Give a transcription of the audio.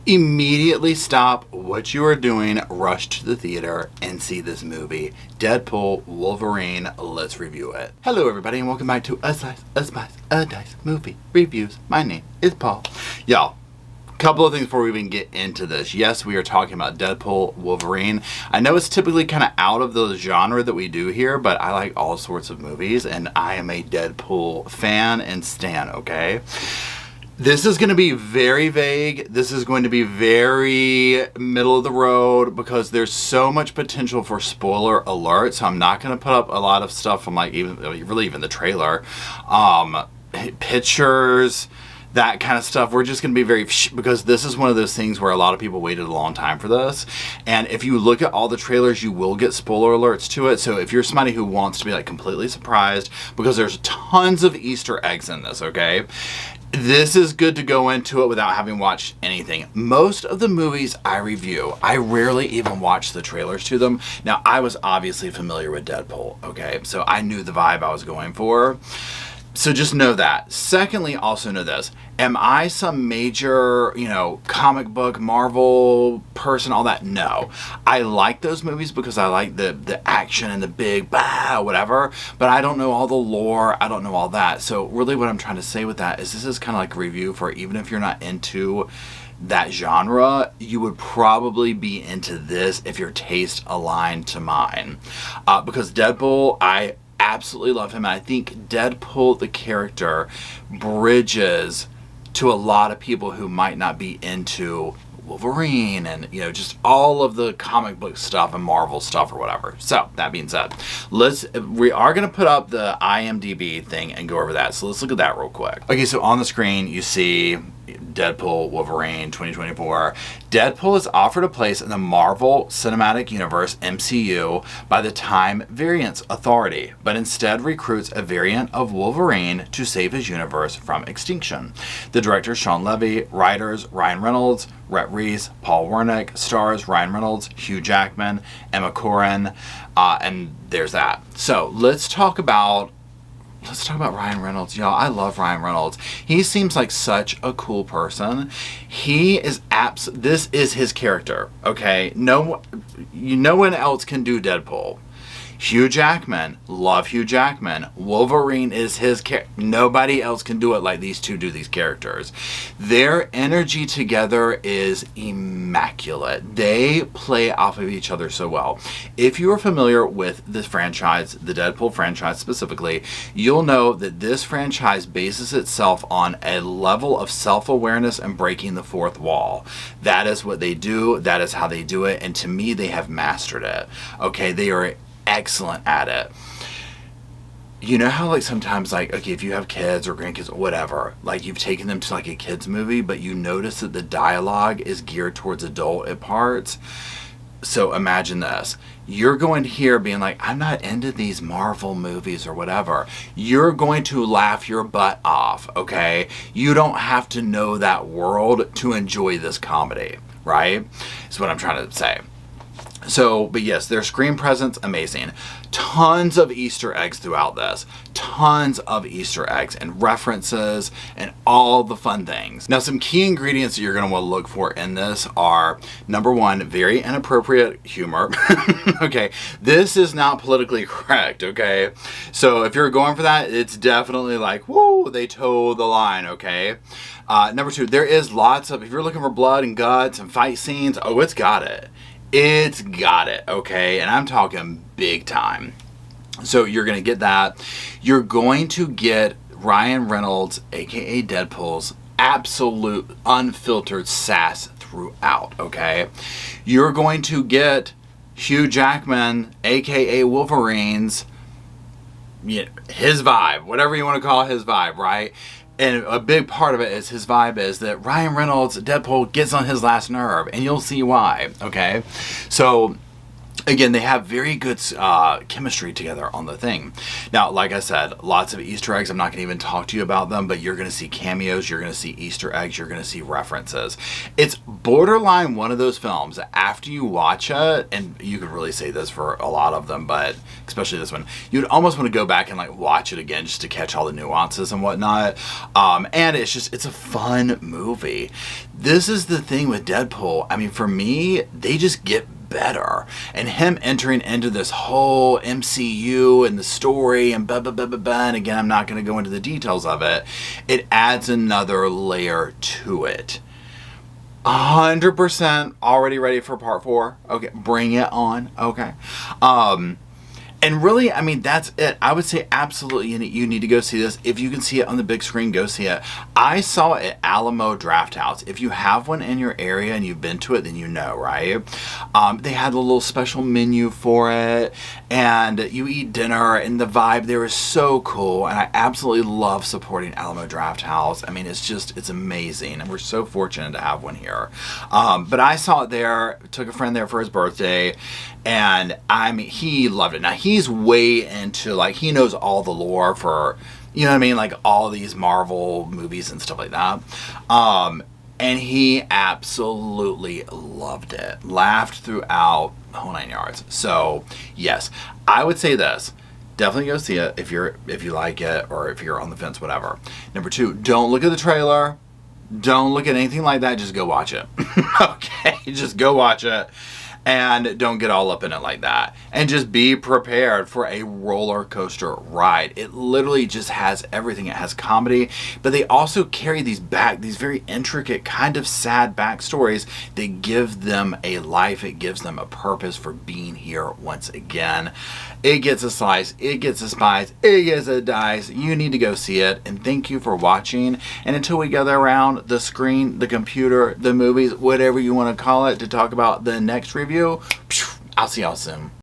Immediately stop what you are doing, rush to the theater, and see this movie, Deadpool, Wolverine. Let's review it. Hello everybody and welcome back to A Slice, A Spice, A Dice Movie Reviews. My name is Paul. Y'all, couple of things before we even get into this. Yes, we are talking about Deadpool, Wolverine. I know it's typically kind of out of the genre that we do here, but I like all sorts of movies, and I am a Deadpool fan and stan, okay? This is going to be very vague. This is going to be very middle of the road because there's so much potential for spoiler alert. So I'm not going to put up a lot of stuff from like even the trailer, pictures, that kind of stuff. We're just going to be very because this is one of those things where a lot of people waited a long time for this. And if you look at all the trailers, you will get spoiler alerts to it. So if you're somebody who wants to be like completely surprised, because there's tons of Easter eggs in this, okay? This is good to go into it without having watched anything. Most of the movies I review, I rarely even watch the trailers to them. Now, I was obviously familiar with Deadpool, okay? So I knew the vibe I was going for. So just know that. Secondly, also know this. Am I some major, comic book, Marvel person, all that? No. I like those movies because I like the action and the big whatever, but I don't know all the lore. I don't know all that. So really what I'm trying to say with that is this is kind of like a review for even if you're not into that genre, you would probably be into this if your taste aligned to mine. Because Deadpool, I absolutely love him. And I think Deadpool, the character, bridges to a lot of people who might not be into Wolverine and, just all of the comic book stuff and Marvel stuff or whatever. So, that being said, we are going to put up the IMDb thing and go over that. So, let's look at that real quick. Okay, so on the screen, you see Deadpool, Wolverine, 2024. Deadpool is offered a place in the Marvel Cinematic Universe, MCU, by the Time Variance Authority, but instead recruits a variant of Wolverine to save his universe from extinction. The director, Sean Levy, writers, Ryan Reynolds, Rhett Reese, Paul Wernick, stars Ryan Reynolds, Hugh Jackman, Emma Corrin, and there's that. So let's talk about Ryan Reynolds, y'all. I love Ryan Reynolds. He seems like such a cool person. He is this is his character, okay? No one else can do Deadpool. Hugh Jackman, love Hugh Jackman. Wolverine is his character. Nobody else can do it like these two do these characters. Their energy together is immaculate. They play off of each other so well. If you are familiar with this franchise, the Deadpool franchise specifically, you'll know that this franchise bases itself on a level of self-awareness and breaking the fourth wall. That is what they do. That is how they do it. And to me, they have mastered it. Okay, they are excellent at it. You know how sometimes if you have kids or grandkids or whatever, you've taken them to a kids movie, but you notice that the dialogue is geared towards adult at parts. So imagine this. You're going to hear being I'm not into these Marvel movies or whatever. You're going to laugh your butt off, okay? You don't have to know that world to enjoy this comedy, right? Is what I'm trying to say. So, but yes, their screen presence, amazing. Tons of Easter eggs throughout this. Tons of Easter eggs and references and all the fun things. Now, some key ingredients that you're going to want to look for in this are, number one, very inappropriate humor. Okay, this is not politically correct, okay? So if you're going for that, it's definitely whoa, they toe the line, okay? Number two, there is lots of, if you're looking for blood and guts and fight scenes, oh, it's got it. It's got it, okay? And I'm talking big time. So you're going to get that. You're going to get Ryan Reynolds, aka Deadpool's absolute unfiltered sass throughout, okay? You're going to get Hugh Jackman, aka Wolverine's, his vibe, whatever you want to call his vibe, right? And a big part of it is his vibe is that Ryan Reynolds, Deadpool, gets on his last nerve, and you'll see why, okay? So again, they have very good chemistry together on the thing. Now, like I said, lots of Easter eggs. I'm not going to even talk to you about them, but you're going to see cameos, you're going to see Easter eggs, you're going to see references. It's borderline one of those films that after you watch it, and you could really say this for a lot of them, but especially this one, you'd almost want to go back and like watch it again just to catch all the nuances and whatnot. And it's a fun movie. This is the thing with Deadpool. I mean, for me, they just get better, and him entering into this whole MCU and the story and blah blah blah blah blah, and again, I'm not going to go into the details of it. It adds another layer to it. 100% already ready for part 4. Okay, bring it on. Okay. And really, I mean, that's it. I would say absolutely you need to go see this. If you can see it on the big screen, go see it. I saw it at Alamo Drafthouse. If you have one in your area and you've been to it, then you know, right? They had a little special menu for it, and you eat dinner, and the vibe there is so cool, and I absolutely love supporting Alamo Drafthouse. I mean, it's amazing, and we're so fortunate to have one here. But I saw it there, took a friend there for his birthday, and I mean, he loved it. Now, he's way into, like, he knows all the lore for, you know what I mean, like all these Marvel movies and stuff like that. And he absolutely loved it. Laughed throughout the whole 9 yards. So, yes, I would say this. Definitely go see it if you like it, or if you're on the fence, whatever. Number 2, don't look at the trailer. Don't look at anything like that. Just go watch it. Okay? Just go watch it. And don't get all up in it like that. And just be prepared for a roller coaster ride. It literally just has everything. It has comedy, but they also carry these very intricate, kind of sad backstories that give them a life. It gives them a purpose for being here once again. It gets a slice. It gets a spice. It gets a dice. You need to go see it. And thank you for watching. And until we gather around the screen, the computer, the movies, whatever you want to call it, to talk about the next review, I'll see y'all soon.